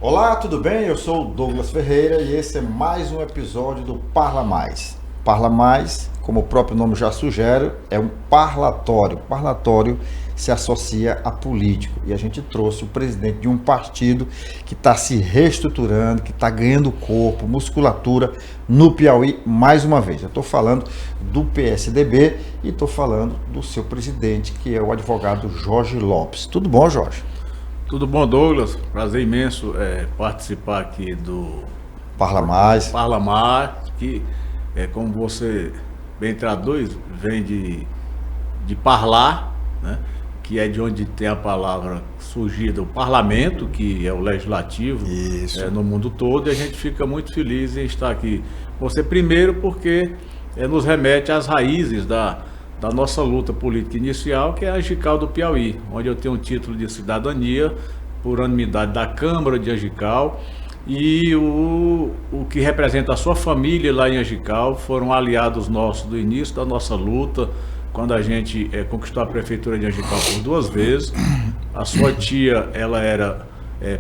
Olá, tudo bem? Eu sou o Douglas Ferreira e esse é mais um episódio do Parla Mais. Parla Mais, como o próprio nome já sugere, é um parlatório. Parlatório se associa a político e a gente trouxe o presidente de um partido que está se reestruturando, que está ganhando corpo, musculatura no Piauí mais uma vez. Eu estou falando do PSDB e estou falando do seu presidente, que é o advogado Jorge Lopes. Tudo bom, Jorge? Tudo bom, Douglas? Prazer imenso participar aqui do Parla Mais. Parla Mais, que, como você bem traduz, vem de parlar, né? Que é de onde tem a palavra surgida, o parlamento, que é o legislativo no mundo todo, e a gente fica muito feliz em estar aqui. Você primeiro porque nos remete às raízes da nossa luta política inicial, que é a Angical do Piauí, onde eu tenho um título de cidadania por unanimidade da Câmara de Angical, e o que representa a sua família lá em Angical foram aliados nossos do início da nossa luta, quando a gente conquistou a prefeitura de Angical por 2 vezes. A sua tia, ela era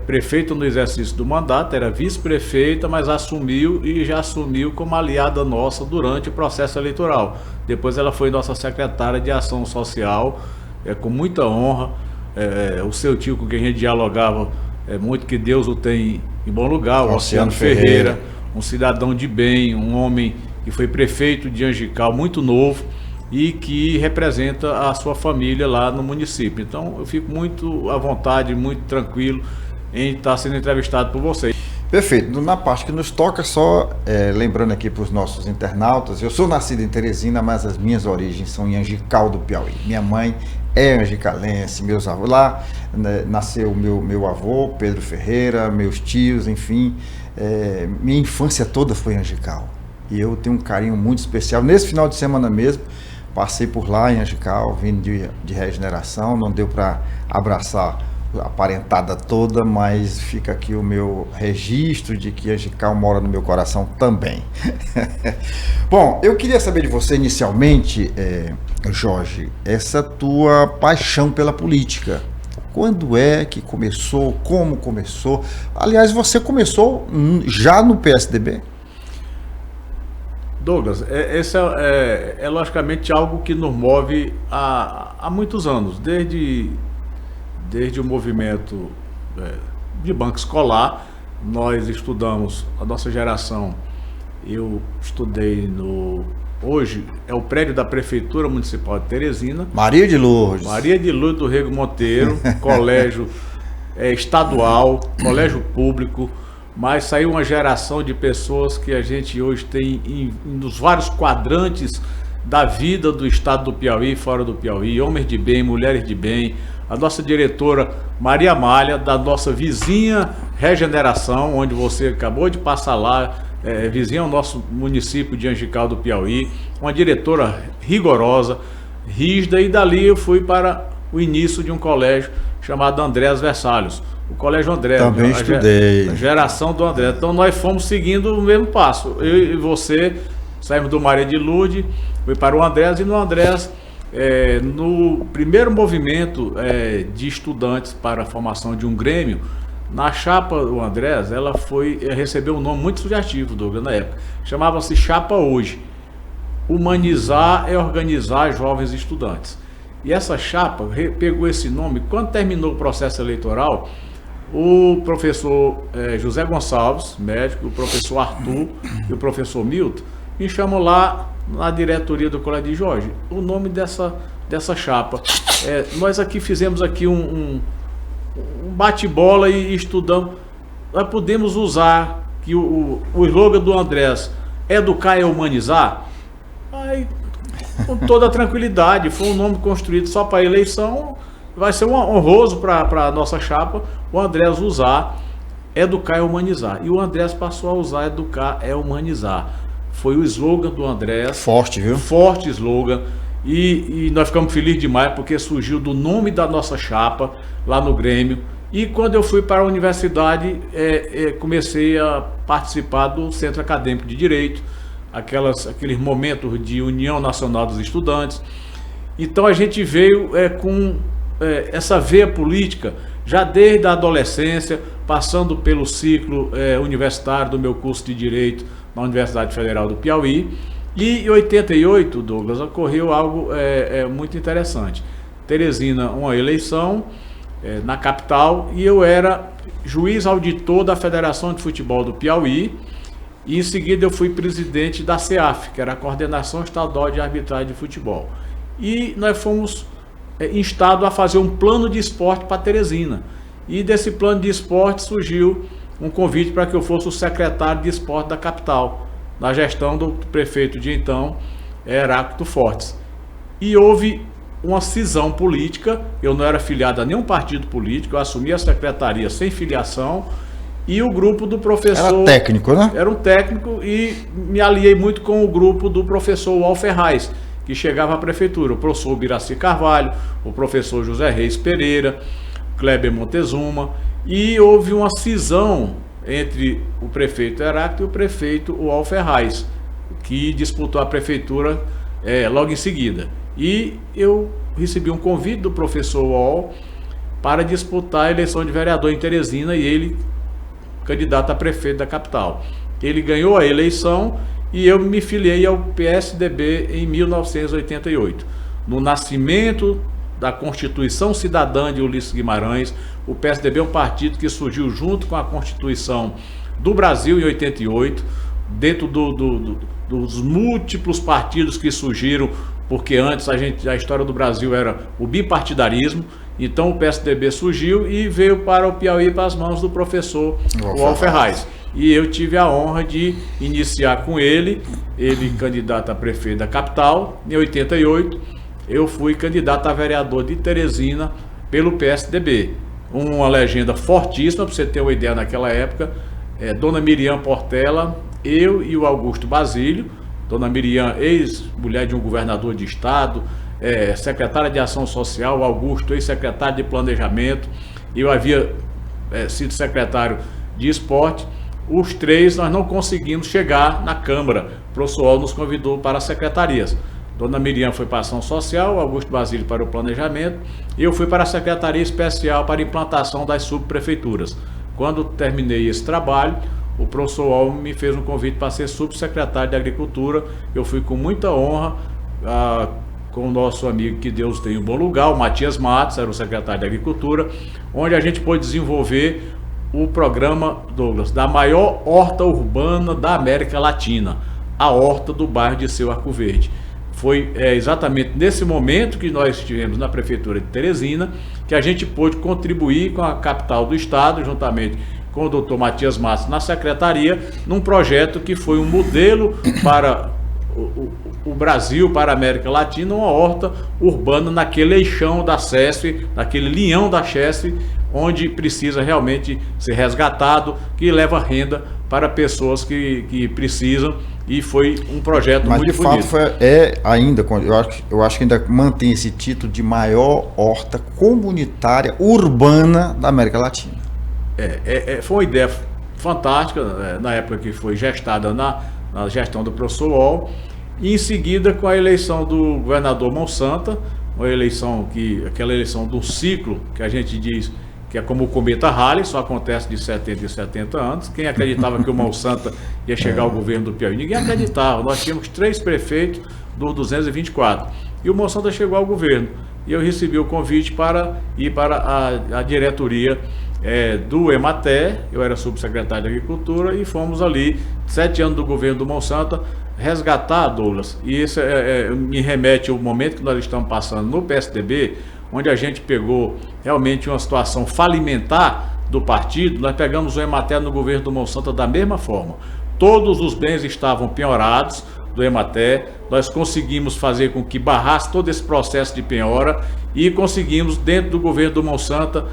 prefeita no exercício do mandato, era vice-prefeita, mas já assumiu como aliada nossa durante o processo eleitoral. Depois ela foi nossa secretária de Ação Social, com muita honra. O seu tio, com quem a gente dialogava muito, que Deus o tem em bom lugar, o Oceano Ferreira, um cidadão de bem, um homem que foi prefeito de Angical muito novo e que representa a sua família lá no município. Então eu fico muito à vontade, muito tranquilo em estar sendo entrevistado por vocês. Perfeito. Na parte que nos toca, só lembrando aqui para os nossos internautas, eu sou nascido em Teresina, mas as minhas origens são em Angical do Piauí. Minha mãe é angicalense, meus avós lá, nasceu meu avô, Pedro Ferreira, meus tios, enfim, minha infância toda foi em Angical. E eu tenho um carinho muito especial. Nesse final de semana mesmo, passei por lá em Angical, vindo de regeneração, não deu para abraçar a parentada toda, mas fica aqui o meu registro de que Angical mora no meu coração também. Bom, eu queria saber de você inicialmente, Jorge, essa tua paixão pela política. Quando é que começou? Como começou? Aliás, você começou já no PSDB? Douglas, esse é logicamente algo que nos move há muitos anos, desde o movimento de banco escolar. Nós estudamos, a nossa geração, eu estudei hoje é o prédio da Prefeitura Municipal de Teresina. Maria de Lourdes do Rego Monteiro, colégio estadual, colégio público, mas saiu uma geração de pessoas que a gente hoje tem nos vários quadrantes da vida do estado do Piauí, fora do Piauí, homens de bem, mulheres de bem. A nossa diretora Maria Amália, da nossa vizinha Regeneração, onde você acabou de passar lá, vizinha ao nosso município de Angical do Piauí, uma diretora rigorosa, rígida, e dali eu fui para o início de um colégio chamado Andrés Versalhos, o Colégio André. Também estudei. A geração do André. Então nós fomos seguindo o mesmo passo. Eu e você saímos do Maria de Lourdes, fui para o Andrés, e no Andrés, no primeiro movimento de estudantes para a formação de um grêmio, na chapa do Andrés, ela recebeu um nome muito sugestivo, Douglas, na época. Chamava-se Chapa Hoje. Humanizar é organizar jovens estudantes. E essa chapa pegou esse nome. Quando terminou o processo eleitoral, o professor José Gonçalves, médico, o professor Arthur e o professor Milton me chamam lá na diretoria do Colégio de Jorge. O nome dessa chapa, nós aqui fizemos aqui um bate-bola e estudamos. Nós podemos usar que o slogan do Andrés, educar é humanizar. Aí, com toda a tranquilidade, foi um nome construído só para a eleição. Vai ser honroso para a nossa chapa o Andrés usar educar é humanizar. E o Andrés passou a usar educar é humanizar. Foi o slogan do Andrés. Forte, viu? Forte slogan. E nós ficamos felizes demais porque surgiu do nome da nossa chapa lá no Grêmio. E quando eu fui para a universidade, comecei a participar do Centro Acadêmico de Direito, aqueles momentos de União Nacional dos Estudantes. Então a gente veio com essa veia política já desde a adolescência, passando pelo ciclo universitário do meu curso de Direito na Universidade Federal do Piauí. E em 88, Douglas, ocorreu algo muito interessante. Teresina, uma eleição na capital, e eu era juiz auditor da Federação de Futebol do Piauí, e em seguida eu fui presidente da CEAF, que era a Coordenação Estadual de Arbitragem de Futebol. E nós fomos instados a fazer um plano de esporte para Teresina. E desse plano de esporte surgiu um convite para que eu fosse o secretário de esporte da capital, na gestão do prefeito de então, Heráclito Fortes. E houve uma cisão política, eu não era filiado a nenhum partido político, eu assumi a secretaria sem filiação, e o grupo do professor... Era técnico, né? Era um técnico, e me aliei muito com o grupo do professor Wall Ferraz, que chegava à prefeitura, o professor Biraci Carvalho, o professor José Reis Pereira, Kleber Montezuma, e houve uma cisão entre o prefeito Heráclito e o prefeito Wall Ferraz, que disputou a prefeitura logo em seguida. E eu recebi um convite do professor Wall para disputar a eleição de vereador em Teresina, e ele, candidato a prefeito da capital. Ele ganhou a eleição e eu me filiei ao PSDB em 1988. No nascimento da Constituição Cidadã de Ulisses Guimarães, o PSDB é um partido que surgiu junto com a Constituição do Brasil em 88, dentro dos múltiplos partidos que surgiram, porque antes a história do Brasil era o bipartidarismo. Então o PSDB surgiu e veio para o Piauí para as mãos do professor Wall Ferraz. E eu tive a honra de iniciar com ele candidato a prefeito da capital. Em 88, eu fui candidato a vereador de Teresina pelo PSDB. Uma legenda fortíssima, para você ter uma ideia, naquela época, Dona Miriam Portela, eu e o Augusto Basílio. Dona Miriam, ex-mulher de um governador de estado, secretária de Ação Social, Augusto, ex-secretário de Planejamento, eu havia sido secretário de Esporte. Os três nós não conseguimos chegar na Câmara. O professor Wall nos convidou para as secretarias. Dona Miriam foi para a Ação Social, Augusto Basílio para o Planejamento, e eu fui para a Secretaria Especial para a implantação das subprefeituras. Quando terminei esse trabalho, o professor Wall me fez um convite para ser subsecretário de Agricultura. Eu fui com muita honra, com o nosso amigo, que Deus tem um bom lugar, o Matias Matos, era o secretário de Agricultura, onde a gente pôde desenvolver o programa, Douglas, da maior horta urbana da América Latina, a horta do bairro de Seu Arco Verde. Foi exatamente nesse momento que nós estivemos na Prefeitura de Teresina que a gente pôde contribuir com a capital do estado, juntamente com o doutor Matias Matos na secretaria, num projeto que foi um modelo para o Brasil, para a América Latina, uma horta urbana naquele eixão da CESF, naquele linhão da CESF, onde precisa realmente ser resgatado, que leva renda para pessoas que precisam, e foi um projeto muito bonito. Mas de fato ainda, eu acho que ainda mantém esse título de maior horta comunitária urbana da América Latina. Foi uma ideia fantástica, na época que foi gestada na gestão do professor Wall, e em seguida com a eleição do governador Monsanta, aquela eleição do ciclo que a gente diz que é como o cometa Halley, só acontece de 70 em 70 anos. Quem acreditava que o Monsanta ia chegar ao governo do Piauí? Ninguém acreditava. Nós tínhamos 3 prefeitos dos 224 e o Monsanta chegou ao governo, e eu recebi o convite para ir para a diretoria do EMATE. Eu era subsecretário de Agricultura, e fomos ali, 7 anos do governo do Monsanta, resgatar, Douglas, e isso me remete ao momento que nós estamos passando no PSDB, onde a gente pegou realmente uma situação falimentar do partido. Nós pegamos o EMATE no governo do Monsanta da mesma forma. Todos os bens estavam penhorados do EMATE, nós conseguimos fazer com que barrasse todo esse processo de penhora, e conseguimos, dentro do governo do Monsanta,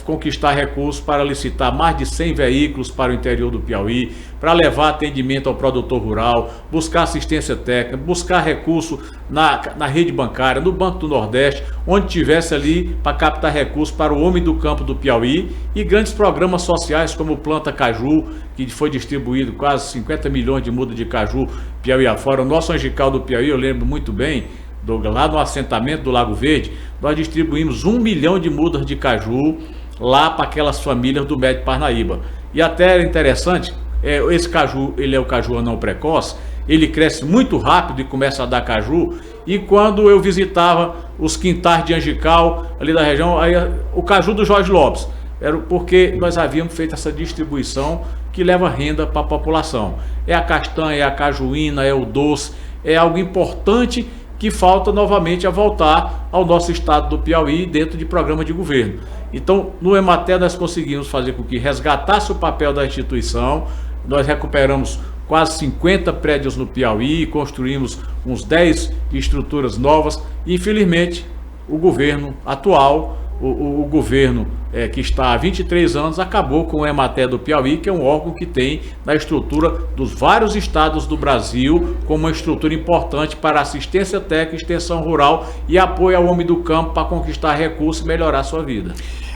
conquistar recursos para licitar mais de 100 veículos para o interior do Piauí, para levar atendimento ao produtor rural, buscar assistência técnica, buscar recurso na rede bancária, no Banco do Nordeste, onde tivesse ali para captar recursos para o homem do campo do Piauí, e grandes programas sociais como o Planta Caju, que foi distribuído quase 50 milhões de mudas de caju Piauí afora. O nosso Angical do Piauí, eu lembro muito bem, Douglas, lá no assentamento do Lago Verde, nós distribuímos 1 milhão de mudas de caju lá para aquelas famílias do Médio Parnaíba. E até era interessante, esse caju, ele é o caju anão precoce, ele cresce muito rápido e começa a dar caju, e quando eu visitava os quintais de Angical, ali da região, aí, o caju do Jorge Lopes, era porque nós havíamos feito essa distribuição que leva renda para a população. É a castanha, é a cajuína, é o doce, é algo importante que falta novamente a voltar ao nosso estado do Piauí dentro de programa de governo. Então, no Emater nós conseguimos fazer com que resgatasse o papel da instituição, nós recuperamos quase 50 prédios no Piauí, construímos uns 10 estruturas novas, e infelizmente o governo atual, o governo que está há 23 anos, acabou com o Emater do Piauí, que é um órgão que tem na estrutura dos vários estados do Brasil, como uma estrutura importante para assistência técnica, extensão rural e apoio ao homem do campo para conquistar recursos e melhorar a sua vida.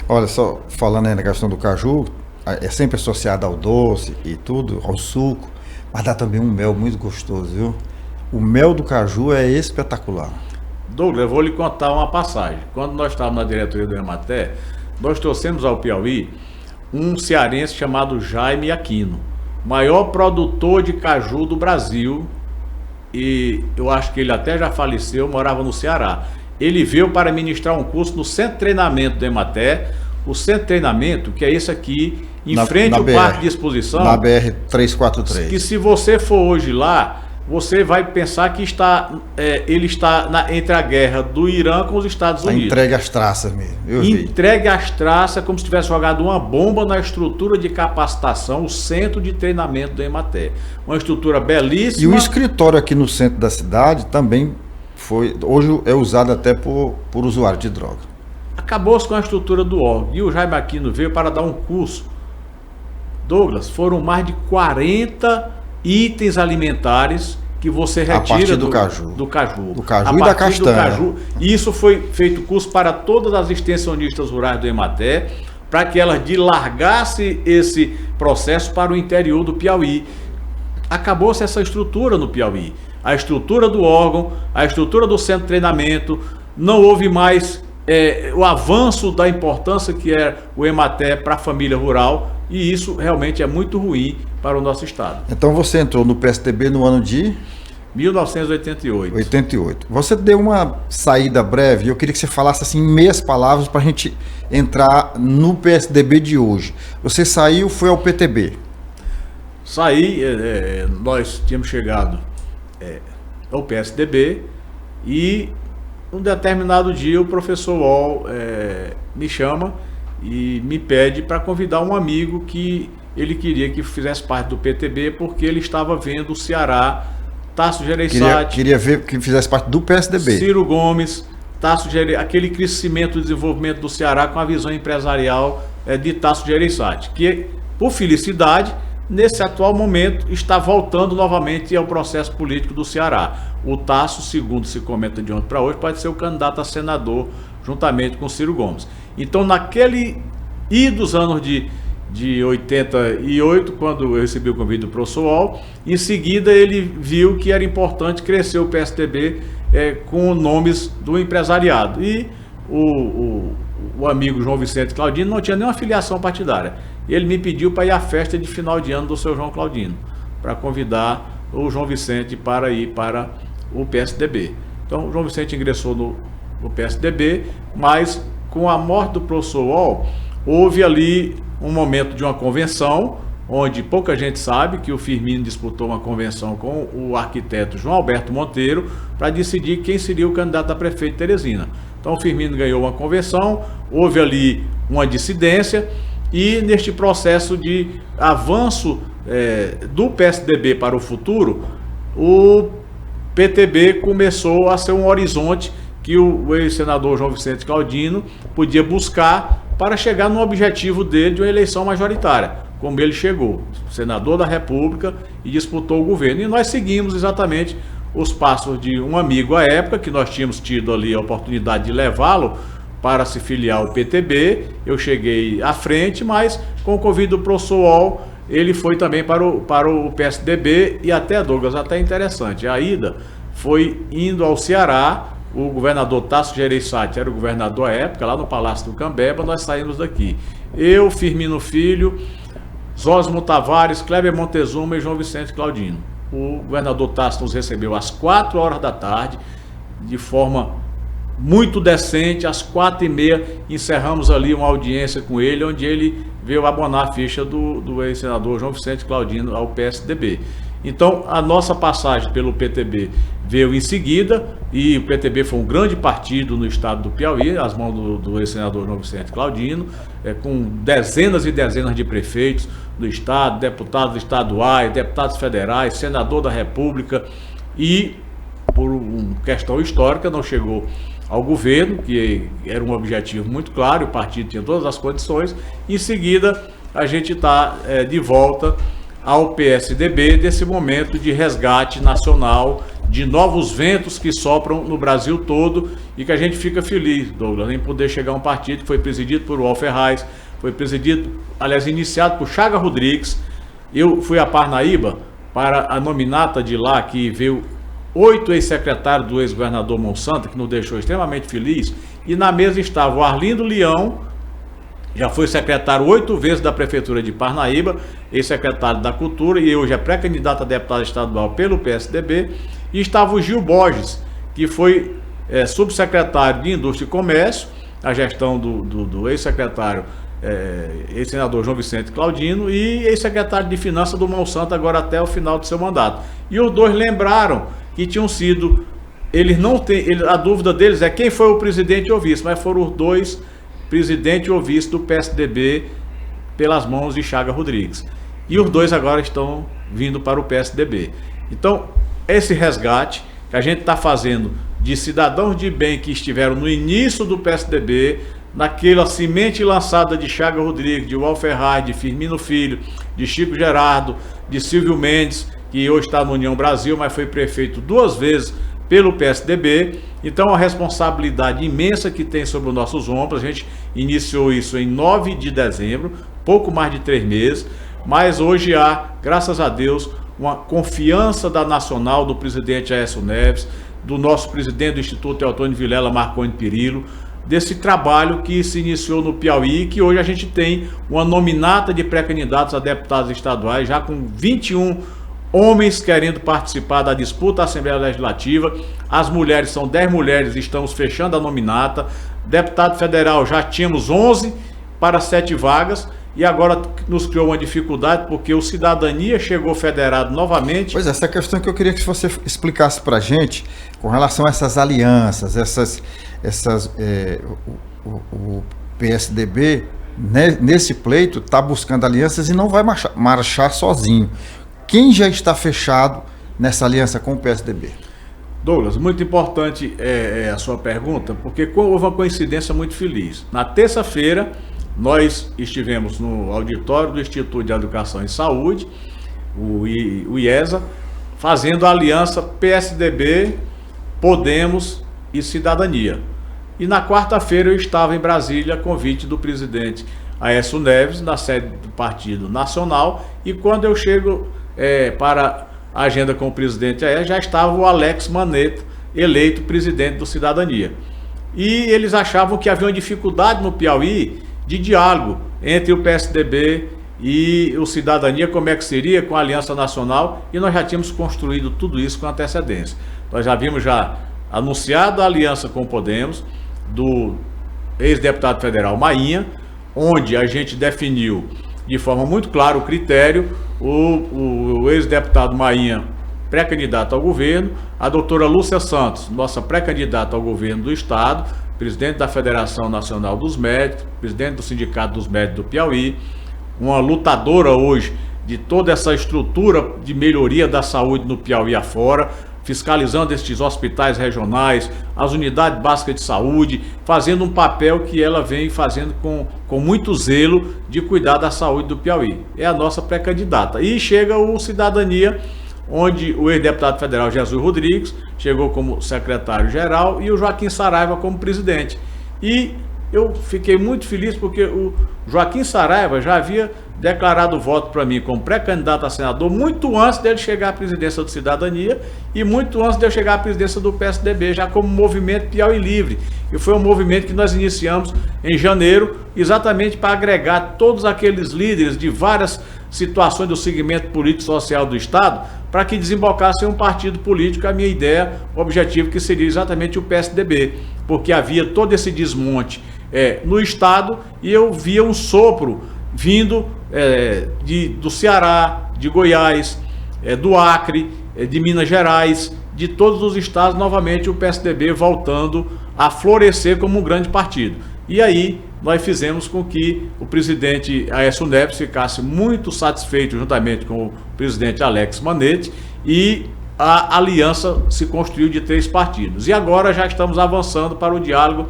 Olha só, falando aí na questão do caju, é sempre associado ao doce e tudo, ao suco, mas dá também um mel muito gostoso, viu? O mel do caju é espetacular. Douglas, eu vou lhe contar uma passagem. Quando nós estávamos na diretoria do Emater, nós trouxemos ao Piauí um cearense chamado Jaime Aquino, maior produtor de caju do Brasil, e eu acho que ele até já faleceu, morava no Ceará. Ele veio para ministrar um curso no Centro de Treinamento do Emater, o Centro de Treinamento, que é esse aqui, em frente ao Parque de Exposição. Na BR-343. Que se você for hoje lá, você vai pensar que ele está entre a guerra do Irã com os Estados Unidos. Entregue às traças mesmo. Entregue às traças, como se tivesse jogado uma bomba na estrutura de capacitação, o Centro de Treinamento do Emater. Uma estrutura belíssima. E o escritório aqui no centro da cidade também hoje é usado até por usuário de droga. Acabou-se com a estrutura do órgão. E o Jaime Aquino veio para dar um curso. Douglas, foram mais de 40 itens alimentares que você retira do caju. Do caju E da castanha. E isso foi feito curso para todas as extensionistas rurais do Emater, para que elas largassem esse processo para o interior do Piauí. Acabou-se essa estrutura no Piauí. A estrutura do órgão, a estrutura do centro de treinamento, não houve mais o avanço da importância que é o Emater para a família rural, e isso realmente é muito ruim para o nosso estado. Então você entrou no PSDB no ano de 1988. 88. Você deu uma saída breve, eu queria que você falasse assim em meias palavras para a gente entrar no PSDB de hoje. Você saiu, foi ao PTB? Saí, nós tínhamos chegado ao PSDB e um determinado dia o professor Wall me chama e me pede para convidar um amigo que ele queria que fizesse parte do PTB, porque ele estava vendo o Ceará, Tasso Gereissati... Queria ver que fizesse parte do PSDB. Ciro Gomes, Tasso Gereissati, aquele crescimento e desenvolvimento do Ceará com a visão empresarial de Tasso Gereissati, que, por felicidade, nesse atual momento, está voltando novamente ao processo político do Ceará. O Tasso, segundo se comenta de ontem para hoje, pode ser o candidato a senador, juntamente com Ciro Gomes. Então, naquele dos anos de 88, quando eu recebi o convite do professor Wall, em seguida ele viu que era importante crescer o PSDB com nomes do empresariado. E o amigo João Vicente Claudino não tinha nenhuma filiação partidária. Ele me pediu para ir à festa de final de ano do seu João Claudino, para convidar o João Vicente para ir para o PSDB. Então o João Vicente ingressou no PSDB, mas com a morte do professor Wall, houve ali um momento de uma convenção, onde pouca gente sabe que o Firmino disputou uma convenção com o arquiteto João Alberto Monteiro para decidir quem seria o candidato a prefeito de Teresina. Então o Firmino ganhou uma convenção, houve ali uma dissidência, e neste processo de avanço do PSDB para o futuro, o PTB começou a ser um horizonte que o ex-senador João Vicente Claudino podia buscar para chegar no objetivo dele de uma eleição majoritária, como ele chegou, senador da República, e disputou o governo. E nós seguimos exatamente os passos de um amigo à época, que nós tínhamos tido ali a oportunidade de levá-lo para se filiar ao PTB. Eu cheguei à frente, mas com o convite do professor Wall, ele foi também para o PSDB, e até, Douglas, até interessante, a ida foi indo ao Ceará. o governador Tasso Gereissati era o governador à época, lá no Palácio do Cambeba, nós saímos daqui. Eu, Firmino Filho, Zósimo Tavares, Kleber Montezuma e João Vicente Claudino. O governador Tasso nos recebeu às 4 horas da tarde, de forma muito decente. Às 4h30 encerramos ali uma audiência com ele, onde ele veio abonar a ficha do ex-senador João Vicente Claudino ao PSDB. Então, a nossa passagem pelo PTB veio em seguida, e o PTB foi um grande partido no estado do Piauí, às mãos do ex-senador João Vicente Claudino, com dezenas e dezenas de prefeitos do estado, deputados estaduais, deputados federais, senador da República, e por uma questão histórica não chegou ao governo, que era um objetivo muito claro, o partido tinha todas as condições. Em seguida, a gente está de volta ao PSDB, desse momento de resgate nacional, de novos ventos que sopram no Brasil todo, e que a gente fica feliz, Douglas, em poder chegar a um partido que foi presidido por Wall Ferraz, foi presidido, aliás, iniciado por Chaga Rodrigues. Eu fui a Parnaíba para a nominata de lá, que veio 8 ex-secretários do ex-governador Monsanto, que nos deixou extremamente feliz, e na mesa estava o Arlindo Leão, já foi secretário 8 vezes da Prefeitura de Parnaíba, ex-secretário da Cultura, e hoje é pré-candidato a deputado estadual pelo PSDB, e estava o Gil Borges, que foi subsecretário de Indústria e Comércio, a gestão do ex-secretário, ex-senador João Vicente Claudino, e ex-secretário de Finanças do Monsanto, agora até o final do seu mandato. E os dois lembraram que tinham sido, eles não têm, a dúvida deles é quem foi o presidente ou vice, mas foram os dois presidente ou vice do PSDB pelas mãos de Chaga Rodrigues. E os dois agora estão vindo para o PSDB. Então, esse resgate que a gente está fazendo de cidadãos de bem que estiveram no início do PSDB, naquela semente lançada de Chaga Rodrigues, de Wall Ferraz, de Firmino Filho, de Chico Gerardo, de Silvio Mendes, que hoje está no União Brasil, mas foi prefeito 2 vezes pelo PSDB. Então, a responsabilidade imensa que tem sobre os nossos ombros. A gente iniciou isso em 9 de dezembro, pouco mais de 3 meses, mas hoje há, graças a Deus, uma confiança da Nacional, do presidente Aécio Neves, do nosso presidente do Instituto Teotônio Vilela Marconi Perillo, desse trabalho que se iniciou no Piauí, que hoje a gente tem uma nominata de pré-candidatos a deputados estaduais, já com 21 homens querendo participar da disputa à Assembleia Legislativa. As mulheres, são 10 mulheres, estamos fechando a nominata. Deputado federal, já tínhamos 11 para 7 vagas, e agora nos criou uma dificuldade porque o Cidadania chegou federado novamente. Pois é, essa questão que eu queria que você explicasse para a gente, com relação a essas alianças, o PSDB, nesse pleito, está buscando alianças e não vai marchar sozinho. Quem já está fechado nessa aliança com o PSDB? Douglas, muito importante a sua pergunta, porque houve uma coincidência muito feliz. Na terça-feira, nós estivemos no auditório do Instituto de Educação e Saúde, o IESA, fazendo a aliança PSDB, Podemos e Cidadania. E na quarta-feira eu estava em Brasília, a convite do presidente Aécio Neves, na sede do Partido Nacional, e quando eu chego para a agenda com o presidente Aécio, já estava o Alex Manetto, eleito presidente do Cidadania. E eles achavam que havia uma dificuldade no Piauí de diálogo entre o PSDB e o Cidadania, como é que seria com a Aliança Nacional, e nós já tínhamos construído tudo isso com antecedência. Nós já havíamos anunciado a aliança com o Podemos, do ex-deputado federal Mainha, onde a gente definiu de forma muito clara o critério, o ex-deputado Mainha, pré-candidato ao governo, a doutora Lúcia Santos, nossa pré-candidata ao governo do Estado, presidente da Federação Nacional dos Médicos, presidente do Sindicato dos Médicos do Piauí, uma lutadora hoje de toda essa estrutura de melhoria da saúde no Piauí afora, fiscalizando estes hospitais regionais, as unidades básicas de saúde, fazendo um papel que ela vem fazendo com muito zelo de cuidar da saúde do Piauí. É a nossa pré-candidata. E chega o Cidadania, onde o ex-deputado federal Jesus Rodrigues chegou como secretário-geral e o Joaquim Saraiva como presidente. E eu fiquei muito feliz porque o Joaquim Saraiva já havia declarado voto para mim como pré-candidato a senador muito antes dele chegar à presidência do Cidadania e muito antes de eu chegar à presidência do PSDB, já como movimento Piauí Livre. E foi um movimento que nós iniciamos em janeiro, exatamente para agregar todos aqueles líderes de várias situações do segmento político e social do Estado, para que desembocasse um partido político, a minha ideia, o objetivo que seria exatamente o PSDB, porque havia todo esse desmonte no Estado e eu via um sopro vindo do Ceará, de Goiás, do Acre, de Minas Gerais, de todos os estados, novamente o PSDB voltando a florescer como um grande partido. E aí nós fizemos com que o presidente Aécio Neves ficasse muito satisfeito juntamente com o presidente Alex Manete e a aliança se construiu de 3 partidos. E agora já estamos avançando para o diálogo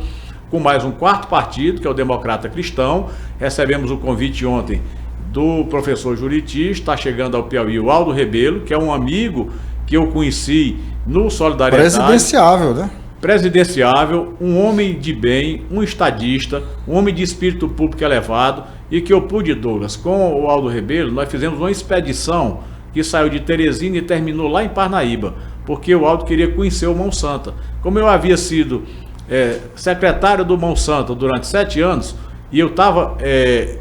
com mais um 4º partido, que é o Democrata Cristão. Recebemos o convite ontem do professor Juriti, está chegando ao Piauí o Aldo Rebelo, que é um amigo que eu conheci no Solidariedade. Presidenciável, né? Presidenciável, um homem de bem, um estadista, um homem de espírito público elevado, e que eu pude, Douglas, com o Aldo Rebelo, nós fizemos uma expedição que saiu de Teresina e terminou lá em Parnaíba, porque o Aldo queria conhecer o Monsanto. Como eu havia sido secretário do Monsanto durante 7 anos, e eu estava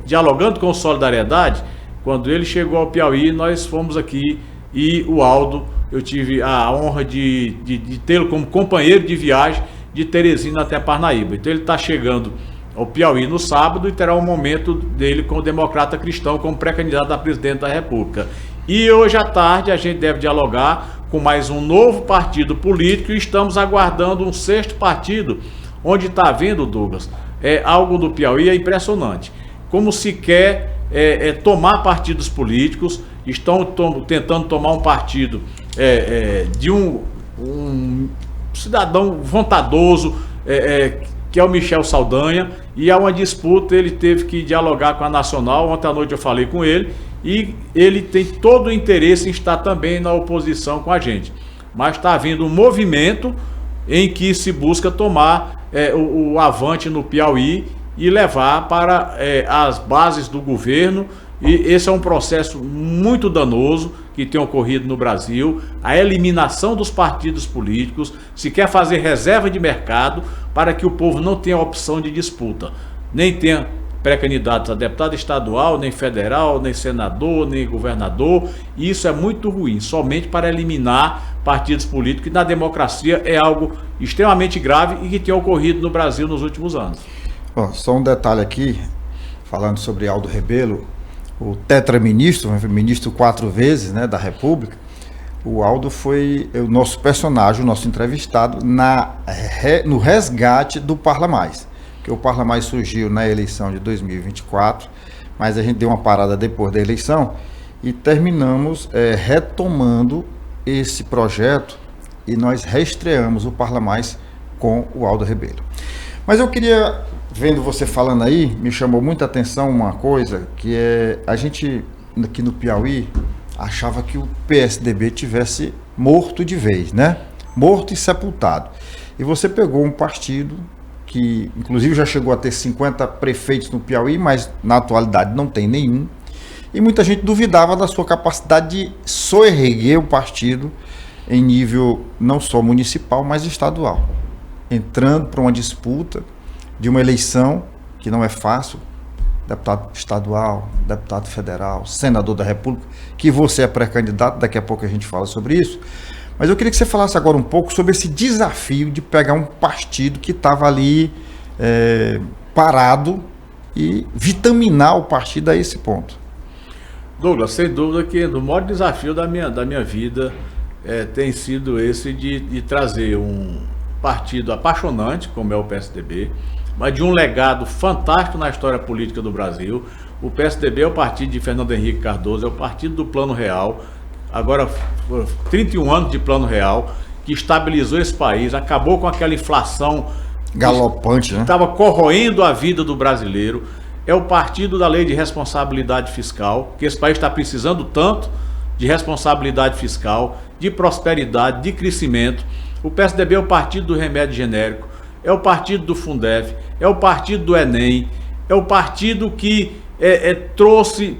dialogando com o Solidariedade, quando ele chegou ao Piauí, nós fomos aqui, e o Aldo, eu tive a honra de tê-lo como companheiro de viagem de Teresina até Parnaíba. Então ele está chegando ao Piauí no sábado e terá um momento dele com o Democrata Cristão como pré-candidato a presidente da República. E hoje à tarde a gente deve dialogar com mais um novo partido político e estamos aguardando um 6º partido, onde está havendo, Douglas, algo do Piauí impressionante. Como se quer tomar partidos políticos, estão tentando tomar um partido de um cidadão vontadoso, que é o Michel Saldanha, e há uma disputa, ele teve que dialogar com a Nacional, ontem à noite eu falei com ele, e ele tem todo o interesse em estar também na oposição com a gente. Mas está havendo um movimento em que se busca tomar o avante no Piauí e levar para as bases do governo, e esse é um processo muito danoso que tem ocorrido no Brasil, a eliminação dos partidos políticos, se quer fazer reserva de mercado para que o povo não tenha opção de disputa, nem tenha pré-candidatos a deputado estadual, nem federal, nem senador, nem governador, e isso é muito ruim, somente para eliminar partidos políticos, que na democracia é algo extremamente grave e que tem ocorrido no Brasil nos últimos anos. Bom, só um detalhe aqui, falando sobre Aldo Rebelo, o tetraministro, ministro 4 vezes, né, da República. O Aldo foi o nosso personagem, o nosso entrevistado no resgate do Parla Mais, que o Parla Mais surgiu na eleição de 2024, mas a gente deu uma parada depois da eleição e terminamos retomando esse projeto e nós reestreamos o Parla Mais com o Aldo Rebelo. Mas eu queria, vendo você falando aí, me chamou muita atenção uma coisa, que a gente aqui no Piauí achava que o PSDB tivesse morto de vez, né? Morto e sepultado. E você pegou um partido que, inclusive, já chegou a ter 50 prefeitos no Piauí, mas na atualidade não tem nenhum. E muita gente duvidava da sua capacidade de soerguer o partido em nível não só municipal, mas estadual. Entrando para uma disputa de uma eleição que não é fácil, deputado estadual, deputado federal, senador da República, que você é pré-candidato, daqui a pouco a gente fala sobre isso, mas eu queria que você falasse agora um pouco sobre esse desafio de pegar um partido que estava ali parado e vitaminar o partido a esse ponto. Douglas, sem dúvida que o maior desafio da minha vida tem sido esse de trazer um partido apaixonante, como é o PSDB, mas de um legado fantástico na história política do Brasil. O PSDB é o partido de Fernando Henrique Cardoso, é o partido do Plano Real, agora 31 anos de Plano Real, que estabilizou esse país, acabou com aquela inflação galopante, né? Que estava corroendo a vida do brasileiro. É o partido da lei de responsabilidade fiscal, que esse país está precisando tanto de responsabilidade fiscal, de prosperidade, de crescimento. O PSDB é o partido do remédio genérico, é o partido do Fundef, é o partido do Enem, é o partido que trouxe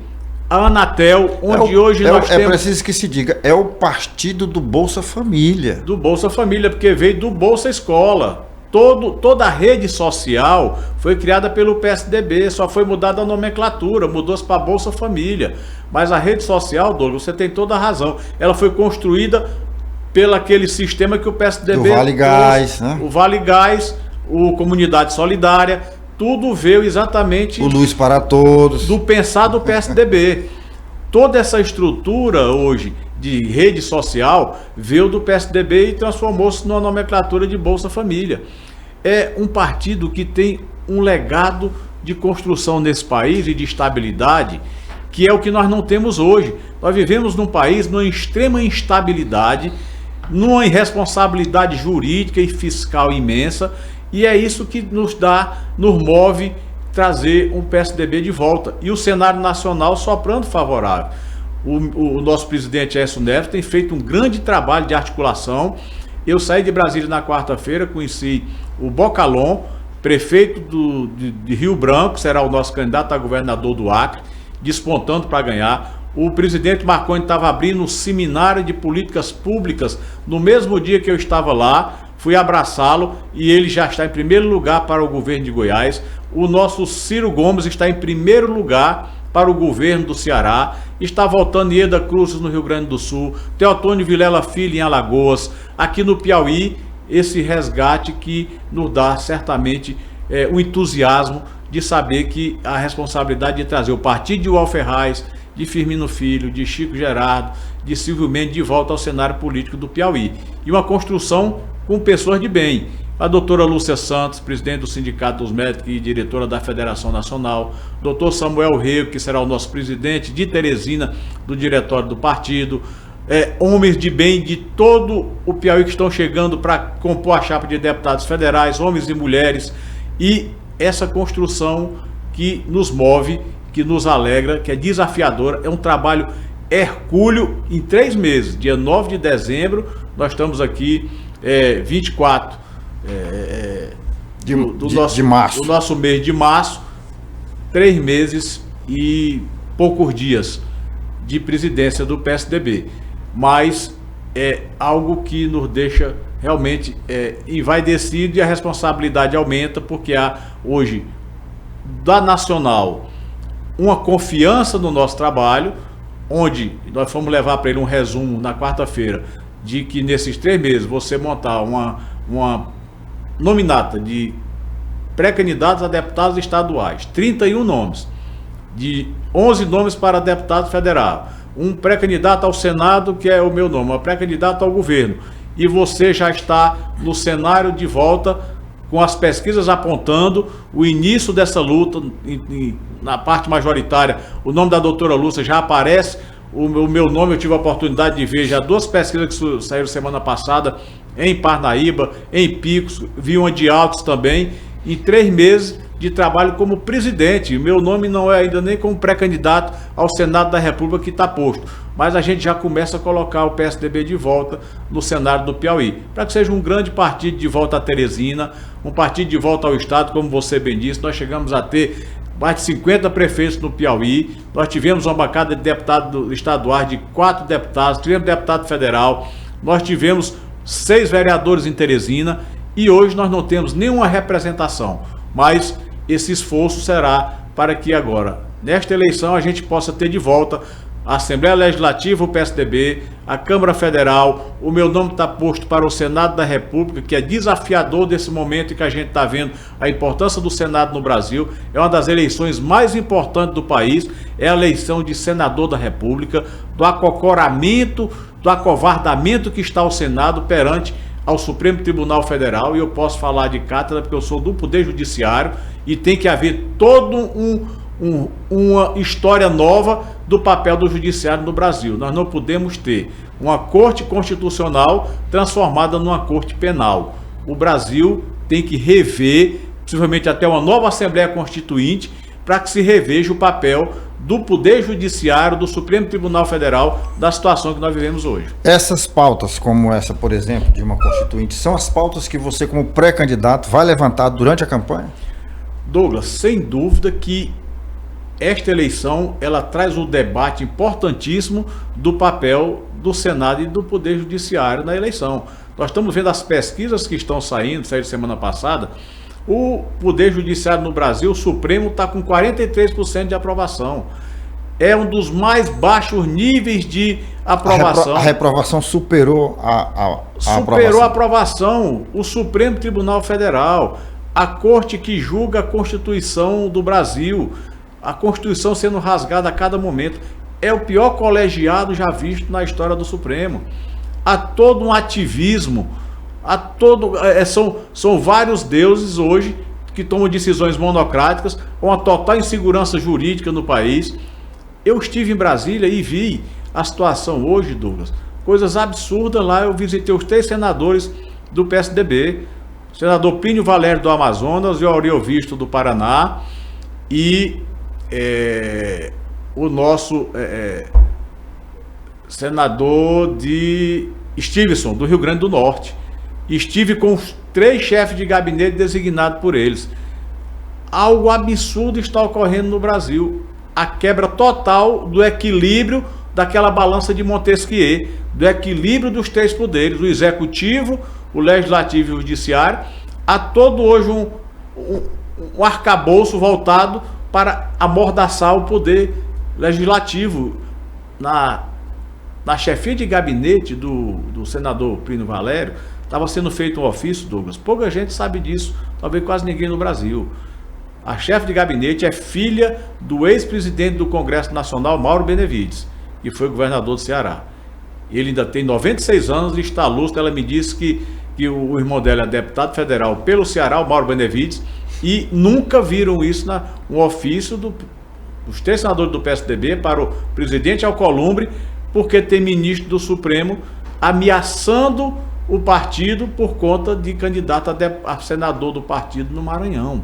a Anatel, onde hoje nós temos... É preciso que se diga, é o partido do Bolsa Família. Do Bolsa Família, porque veio do Bolsa Escola. Toda a rede social foi criada pelo PSDB, só foi mudada a nomenclatura, mudou-se para Bolsa Família. Mas a rede social, Douglas, você tem toda a razão, ela foi construída pelo aquele sistema que o PSDB... O Vale Gás, né? O Vale Gás, o Comunidade Solidária, tudo veio exatamente... O Luz para Todos. Do pensar do PSDB. Toda essa estrutura hoje de rede social veio do PSDB e transformou-se numa nomenclatura de Bolsa Família. É um partido que tem um legado de construção nesse país e de estabilidade, que é o que nós não temos hoje. Nós vivemos num país numa extrema instabilidade, numa irresponsabilidade jurídica e fiscal imensa, e é isso que nos move trazer um PSDB de volta. E o cenário nacional soprando favorável. O nosso presidente Aécio Neves tem feito um grande trabalho de articulação. Eu saí de Brasília na quarta-feira, conheci o Bocalon, prefeito de Rio Branco, será o nosso candidato a governador do Acre, despontando para ganhar. O presidente Marconi estava abrindo um seminário de políticas públicas no mesmo dia que eu estava lá. Fui abraçá-lo e ele já está em primeiro lugar para o governo de Goiás. O nosso Ciro Gomes está em primeiro lugar para o governo do Ceará. Está voltando Ieda Cruzes no Rio Grande do Sul, Teotônio Vilela Filho em Alagoas, aqui no Piauí, esse resgate que nos dá certamente o entusiasmo de saber que a responsabilidade de trazer o partido de Ual Ferraz, de Firmino Filho, de Chico Gerardo, de Silvio Mendes de volta ao cenário político do Piauí. E uma construção com pessoas de bem. A doutora Lúcia Santos, presidente do Sindicato dos Médicos e diretora da Federação Nacional, doutor Samuel Rego, que será o nosso presidente de Teresina, do diretório do partido, homens de bem de todo o Piauí que estão chegando para compor a chapa de deputados federais, homens e mulheres, e essa construção que nos move, que nos alegra, que é desafiadora, é um trabalho hercúleo em 3 meses. Dia 9 de dezembro, nós estamos aqui 24 de março. Do nosso mês de março, 3 meses e poucos dias de presidência do PSDB. Mas é algo que nos deixa realmente envaidecido, e a responsabilidade aumenta, porque há hoje da Nacional uma confiança no nosso trabalho, onde nós fomos levar para ele um resumo na quarta-feira de que nesses 3 meses você montar uma nominata de pré-candidatos a deputados estaduais, 31 nomes, de 11 nomes para deputado federal, um pré-candidato ao Senado, que é o meu nome, um pré-candidato ao governo, e você já está no cenário de volta, com as pesquisas apontando o início dessa luta. Na parte majoritária, o nome da doutora Lúcia já aparece, o meu nome eu tive a oportunidade de ver já 2 pesquisas que saíram semana passada, em Parnaíba, em Picos, vi uma de Altos também, em 3 meses de trabalho como presidente. Meu nome não é ainda nem como pré-candidato ao Senado da República que está posto, mas a gente já começa a colocar o PSDB de volta no cenário do Piauí, para que seja um grande partido de volta a Teresina, um partido de volta ao Estado, como você bem disse. Nós chegamos a ter mais de 50 prefeitos no Piauí, nós tivemos uma bancada de deputados estaduais de 4 deputados, tivemos deputado federal, nós tivemos 6 vereadores em Teresina, e hoje nós não temos nenhuma representação, mas esse esforço será para que agora, nesta eleição, a gente possa ter de volta a Assembleia Legislativa, o PSDB, a Câmara Federal. O meu nome está posto para o Senado da República, que é desafiador desse momento em que a gente está vendo a importância do Senado no Brasil. É uma das eleições mais importantes do país, é a eleição de senador da República, do acocoramento, do acovardamento que está o Senado perante ao Supremo Tribunal Federal. E eu posso falar de cátedra porque eu sou do Poder Judiciário, e tem que haver todo uma história nova do papel do Judiciário no Brasil. Nós não podemos ter uma Corte Constitucional transformada numa Corte Penal. O Brasil tem que rever, possivelmente até uma nova Assembleia Constituinte, para que se reveja o papel do Poder Judiciário, do Supremo Tribunal Federal, da situação que nós vivemos hoje. Essas pautas, como essa, por exemplo, de uma constituinte, são as pautas que você, como pré-candidato, vai levantar durante a campanha? Douglas, sem dúvida que esta eleição, ela traz um debate importantíssimo do papel do Senado e do Poder Judiciário na eleição. Nós estamos vendo as pesquisas que estão saíram semana passada. O Poder Judiciário no Brasil, o Supremo, está com 43% de aprovação. É um dos mais baixos níveis de aprovação. A reprovação superou a Superou a aprovação. O Supremo Tribunal Federal, a corte que julga a Constituição do Brasil, a Constituição sendo rasgada a cada momento. É o pior colegiado já visto na história do Supremo. Há todo um ativismo. São vários deuses hoje que tomam decisões monocráticas, com uma total insegurança jurídica no país. Eu estive em Brasília e vi a situação hoje, Douglas, coisas absurdas lá. Eu visitei os 3 senadores do PSDB, o senador Plínio Valério do Amazonas e o Aurel Visto do Paraná, e o nosso senador de Stevenson, do Rio Grande do Norte. Estive com os 3 chefes de gabinete designados por eles. Algo absurdo está ocorrendo no Brasil. A quebra total do equilíbrio daquela balança de Montesquieu, do equilíbrio dos 3 poderes, o executivo, o legislativo e o judiciário. Há todo hoje um arcabouço voltado para amordaçar o poder legislativo. Na chefia de gabinete do senador Plínio Valério, estava sendo feito um ofício, Douglas. Pouca gente sabe disso, talvez quase ninguém no Brasil. A chefe de gabinete é filha do ex-presidente do Congresso Nacional, Mauro Benevides, que foi governador do Ceará. Ele ainda tem 96 anos e está lúcido. Ela me disse que o irmão dela é deputado federal pelo Ceará, o Mauro Benevides, e nunca viram isso um ofício dos 3 senadores do PSDB para o presidente Alcolumbre, porque tem ministro do Supremo ameaçando o partido por conta de candidato a senador do partido no Maranhão.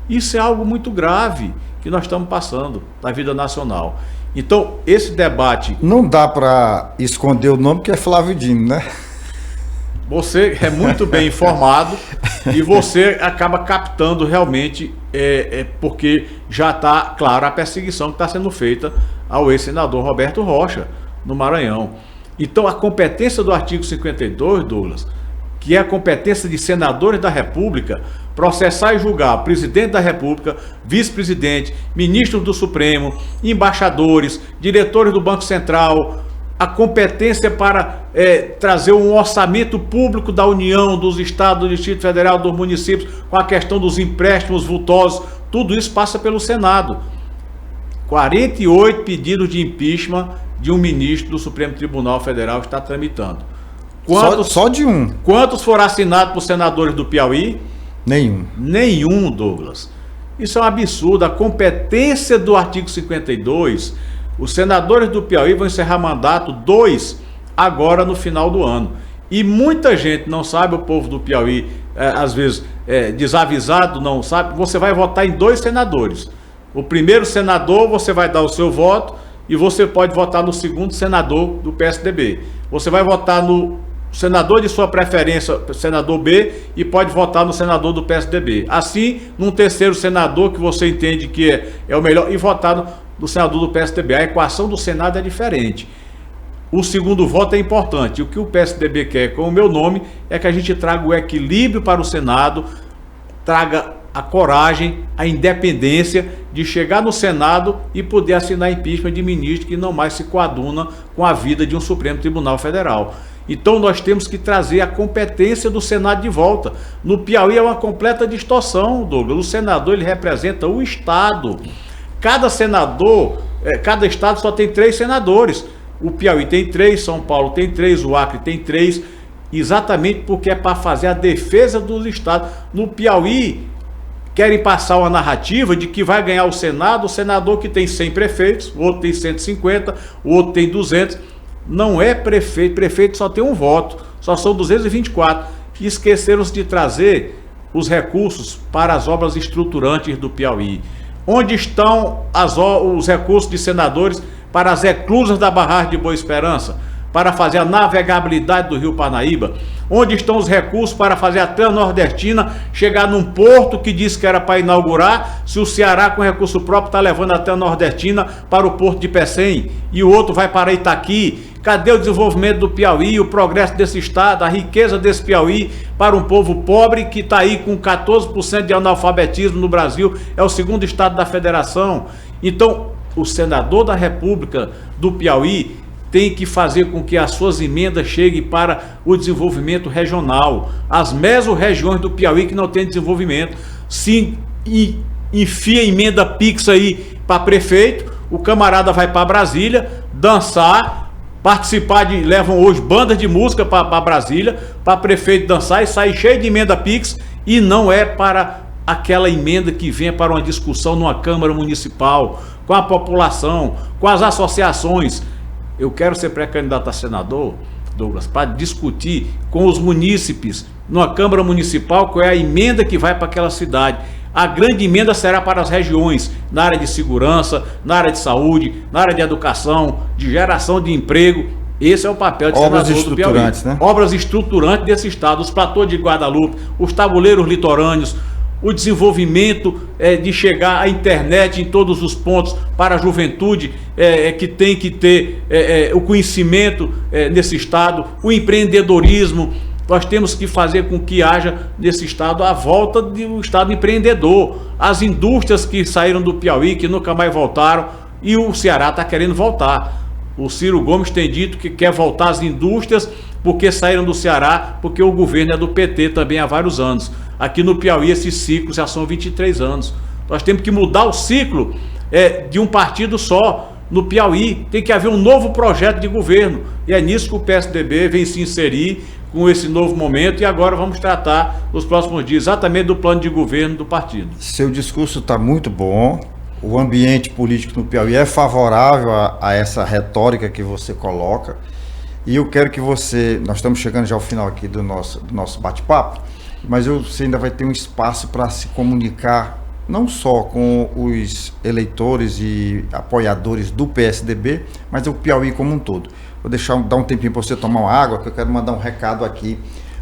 Isso é algo muito grave que nós estamos passando na vida nacional. Então, esse debate... Não dá para esconder o nome, que é Flávio Dino, né? Você é muito bem informado e você acaba captando realmente, porque já está clara a perseguição que está sendo feita ao ex-senador Roberto Rocha, no Maranhão. Então, a competência do artigo 52, Douglas, que é a competência de senadores da República, processar e julgar presidente da República, vice-presidente, ministros do Supremo, embaixadores, diretores do Banco Central, a competência para trazer um orçamento público da União, dos estados, do Distrito Federal, dos municípios, com a questão dos empréstimos vultosos, tudo isso passa pelo Senado. 48 pedidos de impeachment de um ministro do Supremo Tribunal Federal está tramitando. Só de um. Quantos foram assinados por senadores do Piauí? Nenhum, Douglas. Isso é um absurdo. A competência do artigo 52, os senadores do Piauí vão encerrar mandato 2 agora no final do ano. E muita gente não sabe, o povo do Piauí, às vezes desavisado, não sabe. Você vai votar em 2 senadores. O primeiro senador, você vai dar o seu voto e você pode votar no segundo senador do PSDB. Você vai votar no senador de sua preferência, senador B, e pode votar no senador do PSDB. Assim, num terceiro senador que você entende que é o melhor, e votar no senador do PSDB. A equação do Senado é diferente. O segundo voto é importante. O que o PSDB quer com o meu nome é que a gente traga o equilíbrio para o Senado, traga a coragem, a independência de chegar no Senado e poder assinar impeachment de ministro que não mais se coaduna com a vida de um Supremo Tribunal Federal. Então nós temos que trazer a competência do Senado de volta. No Piauí é uma completa distorção, Douglas. O senador, ele representa o Estado. Cada senador, cada estado só tem 3 senadores. O Piauí tem 3, São Paulo tem 3, o Acre tem 3, exatamente porque é para fazer a defesa dos estados. No Piauí, querem passar uma narrativa de que vai ganhar o Senado, o senador que tem 100 prefeitos, o outro tem 150, o outro tem 200. Não é prefeito, prefeito só tem um voto, só são 224. E esqueceram-se de trazer os recursos para as obras estruturantes do Piauí. Onde estão os recursos de senadores para as reclusas da barragem de Boa Esperança, para fazer a navegabilidade do Rio Parnaíba? Onde estão os recursos para fazer a Transnordestina chegar num porto que disse que era para inaugurar, se o Ceará com recurso próprio está levando a Transnordestina para o porto de Pecém e o outro vai para Itaqui? Cadê o desenvolvimento do Piauí, o progresso desse estado, a riqueza desse Piauí para um povo pobre que está aí com 14% de analfabetismo no Brasil, é o segundo estado da federação? Então, o senador da República do Piauí tem que fazer com que as suas emendas cheguem para o desenvolvimento regional. As mesorregiões do Piauí que não tem desenvolvimento, se enfia emenda Pix aí para prefeito, o camarada vai para Brasília dançar, participar levam hoje bandas de música para Brasília, para prefeito dançar e sair cheio de emenda Pix, e não é para aquela emenda que vem para uma discussão numa Câmara Municipal, com a população, com as associações. Eu quero ser pré-candidato a senador, Douglas, para discutir com os munícipes, numa Câmara Municipal, qual é a emenda que vai para aquela cidade. A grande emenda será para as regiões, na área de segurança, na área de saúde, na área de educação, de geração de emprego. Esse é o papel de obras senador do Piauí. Né? Obras estruturantes desse estado, os platôs de Guadalupe, os tabuleiros litorâneos, o desenvolvimento de chegar à internet em todos os pontos para a juventude que tem que ter o conhecimento nesse estado, o empreendedorismo. Nós temos que fazer com que haja nesse estado a volta do estado empreendedor, as indústrias que saíram do Piauí, que nunca mais voltaram, e o Ceará está querendo voltar. O Ciro Gomes tem dito que quer voltar as indústrias porque saíram do Ceará, porque o governo é do PT também há vários anos. Aqui no Piauí esses ciclos já são 23 anos. Nós temos que mudar o ciclo de um partido só. No Piauí tem que haver um novo projeto de governo, e é nisso que o PSDB vem se inserir com esse novo momento, e agora vamos tratar nos próximos dias exatamente do plano de governo do partido. Seu discurso está muito bom, o ambiente político no Piauí é favorável a essa retórica que você coloca, e eu quero que você, nós estamos chegando já ao final aqui do nosso bate-papo, mas você ainda vai ter um espaço para se comunicar não só com os eleitores e apoiadores do PSDB, mas o Piauí como um todo. Vou dar um tempinho para você tomar uma água, que eu quero mandar um recado aqui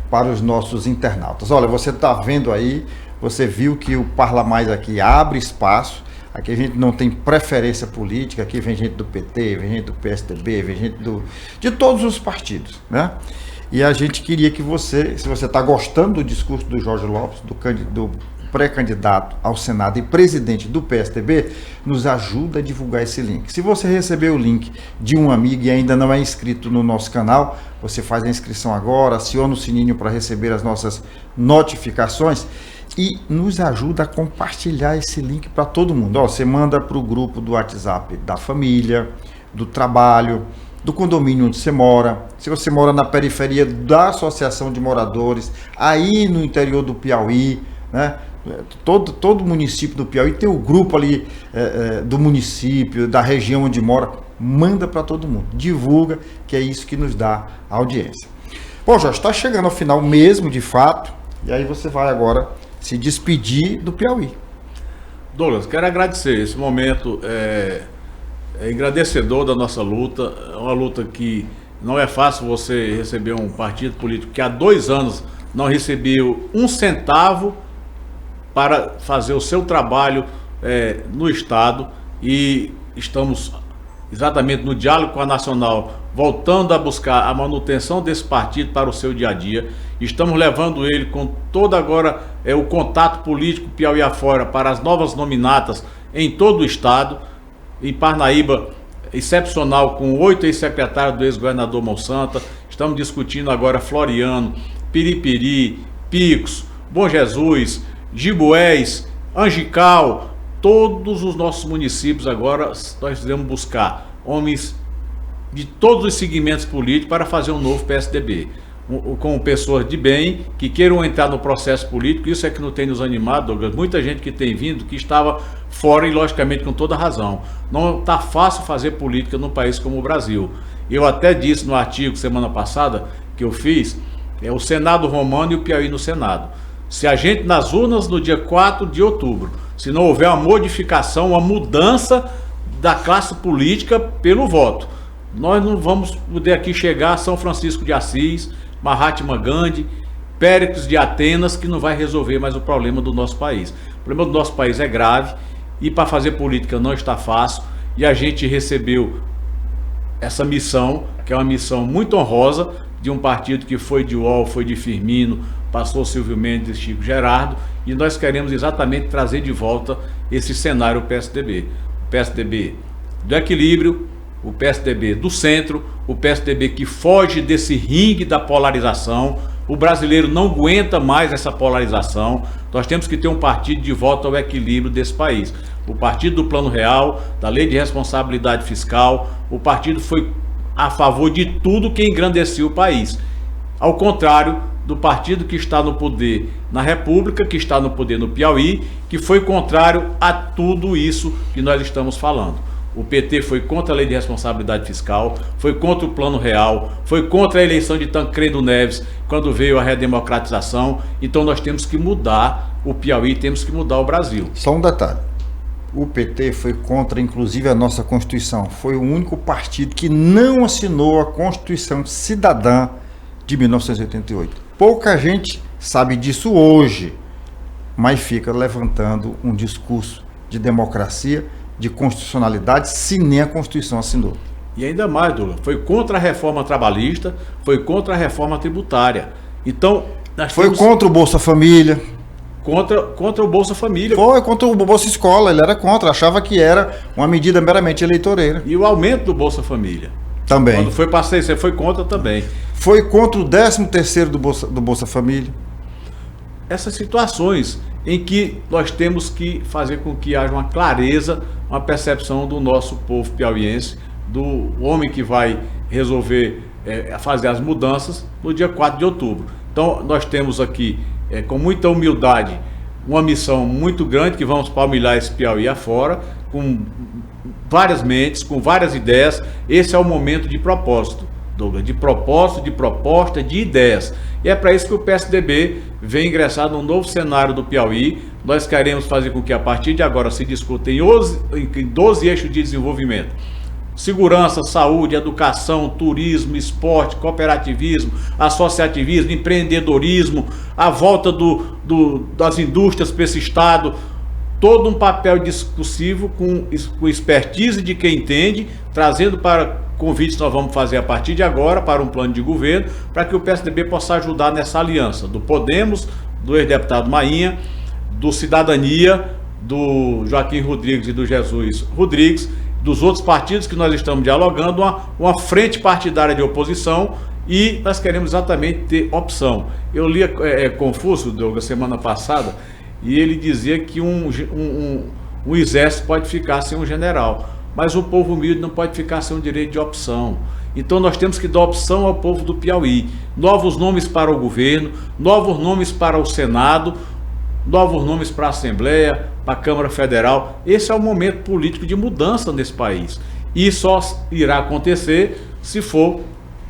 para os nossos internautas. Olha, você está vendo aí, você viu que o Parla Mais aqui abre espaço, aqui a gente não tem preferência política, aqui vem gente do PT, vem gente do PSDB, vem gente de todos os partidos, né? E a gente queria que você, se você está gostando do discurso do Jorge Lopes, do pré-candidato ao Senado e presidente do PSDB, nos ajuda a divulgar esse link. Se você recebeu o link de um amigo e ainda não é inscrito no nosso canal, você faz a inscrição agora, aciona o sininho para receber as nossas notificações e nos ajuda a compartilhar esse link para todo mundo. Você manda para o grupo do WhatsApp da família, do trabalho, do condomínio onde você mora. Se você mora na periferia da associação de moradores, aí no interior do Piauí, né? Todo município do Piauí tem o grupo ali do município, da região onde mora. Manda para todo mundo, divulga, que é isso que nos dá audiência. Bom, Jorge, está chegando ao final mesmo, de fato, e aí você vai agora se despedir do Piauí. Douglas, quero agradecer. Esse momento é engrandecedor da nossa luta. É uma luta que não é fácil você receber um partido político que há 2 anos não recebeu um centavo para fazer o seu trabalho no Estado, e estamos exatamente no diálogo com a Nacional, voltando a buscar a manutenção desse partido para o seu dia a dia. Estamos levando ele com todo agora o contato político Piauí afora para as novas nominatas em todo o Estado. Em Parnaíba, excepcional, com 8 ex-secretários do ex-governador Monsanto. Estamos discutindo agora Floriano, Piripiri, Picos, Bom Jesus, Giboés, Angical, todos os nossos municípios agora nós iremos buscar homens de todos os segmentos políticos para fazer um novo PSDB, com pessoas de bem que queiram entrar no processo político. Isso é que não tem nos animado, Douglas. Muita gente que tem vindo que estava fora, e logicamente com toda razão. Não está fácil fazer política num país como o Brasil. Eu até disse no artigo semana passada que eu fiz, o Senado romano e o Piauí no Senado. Se a gente, nas urnas no dia 4 de outubro, se não houver uma modificação, uma mudança da classe política pelo voto. Nós não vamos poder aqui chegar a São Francisco de Assis, Mahatma Gandhi, Péricles de Atenas, que não vai resolver mais o problema do nosso país. O problema do nosso país é grave e para fazer política não está fácil, e a gente recebeu essa missão, que é uma missão muito honrosa, de um partido que foi de UOL, foi de Firmino, passou Silvio Mendes e Chico Gerardo, e nós queremos exatamente trazer de volta esse cenário PSDB. O PSDB do equilíbrio, o PSDB do centro, o PSDB que foge desse ringue da polarização. O brasileiro não aguenta mais essa polarização. Nós temos que ter um partido de volta ao equilíbrio desse país. O partido do Plano Real, da Lei de Responsabilidade Fiscal, o partido foi a favor de tudo que engrandeceu o país. Ao contrário do partido que está no poder na República, que está no poder no Piauí, que foi contrário a tudo isso que nós estamos falando. O PT foi contra a Lei de Responsabilidade Fiscal, foi contra o Plano Real, foi contra a eleição de Tancredo Neves, quando veio a redemocratização. Então nós temos que mudar o Piauí, temos que mudar o Brasil. Só um detalhe. O PT foi contra, inclusive, a nossa Constituição. Foi o único partido que não assinou a Constituição Cidadã de 1988. Pouca gente sabe disso hoje, mas fica levantando um discurso de democracia, de constitucionalidade, se nem a Constituição assinou. E ainda mais, Douglas, foi contra a reforma trabalhista, foi contra a reforma tributária. Então, foi contra o Bolsa Família. Contra o Bolsa Família. Foi contra o Bolsa Escola, ele era contra, achava que era uma medida meramente eleitoreira. E o aumento do Bolsa Família. Também. Quando foi para 6, você foi contra também. Foi contra o 13º do Bolsa Família. Essas situações em que nós temos que fazer com que haja uma clareza, uma percepção do nosso povo piauiense, do homem que vai resolver fazer as mudanças no dia 4 de outubro. Então nós temos aqui, com muita humildade, uma missão muito grande, que vamos palmilhar esse Piauí afora, com várias mentes, com várias ideias. Esse é o momento de propósito, Douglas, de propósito, de proposta, de ideias. E é para isso que o PSDB vem ingressar num novo cenário do Piauí. Nós queremos fazer com que a partir de agora se discuta em 12 eixos de desenvolvimento: segurança, saúde, educação, turismo, esporte, cooperativismo, associativismo, empreendedorismo, a volta das indústrias para esse estado. Todo um papel discursivo com expertise de quem entende, trazendo para convites que nós vamos fazer a partir de agora para um plano de governo, para que o PSDB possa ajudar nessa aliança do Podemos, do ex-deputado Mainha, do Cidadania, do Joaquim Rodrigues e do Jesus Rodrigues, dos outros partidos que nós estamos dialogando, uma frente partidária de oposição, e nós queremos exatamente ter opção. Eu li Confúcio, Douglas, semana passada, e ele dizia que um exército pode ficar sem um general, mas o povo humilde não pode ficar sem um direito de opção. Então nós temos que dar opção ao povo do Piauí. Novos nomes para o governo, novos nomes para o Senado, novos nomes para a Assembleia, para a Câmara Federal. Esse é o momento político de mudança nesse país. E só irá acontecer se for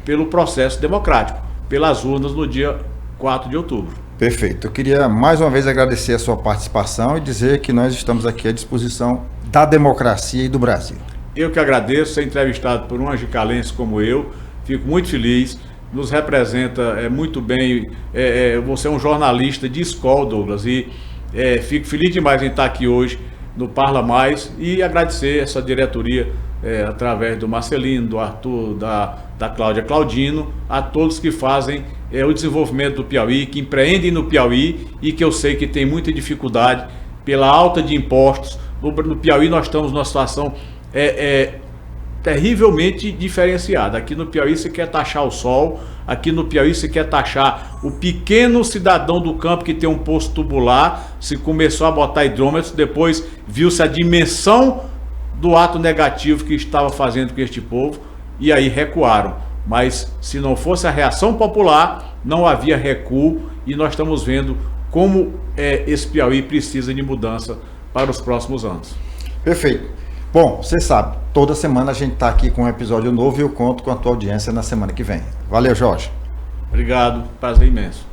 pelo processo democrático, pelas urnas no dia 4 de outubro. Perfeito. Eu queria mais uma vez agradecer a sua participação e dizer que nós estamos aqui à disposição da democracia e do Brasil. Eu que agradeço ser entrevistado por um angicalense como eu. Fico muito feliz. Nos representa muito bem. Você é um jornalista de escola, Douglas, e fico feliz demais em estar aqui hoje no Parla Mais, e agradecer essa diretoria através do Marcelino, do Arthur, da Cláudia Claudino, a todos que fazem o desenvolvimento do Piauí, que empreendem no Piauí e que eu sei que tem muita dificuldade pela alta de impostos. No Piauí nós estamos numa situação terrivelmente diferenciada. Aqui no Piauí você quer taxar o sol, aqui no Piauí você quer taxar o pequeno cidadão do campo que tem um poço tubular. Se começou a botar hidrômetros, depois viu-se a dimensão do ato negativo que estava fazendo com este povo, e aí recuaram. Mas se não fosse a reação popular, não havia recuo, e nós estamos vendo como esse Piauí precisa de mudança para os próximos anos. Perfeito. Bom, você sabe, toda semana a gente está aqui com um episódio novo, e eu conto com a tua audiência na semana que vem. Valeu, Jorge. Obrigado, prazer imenso.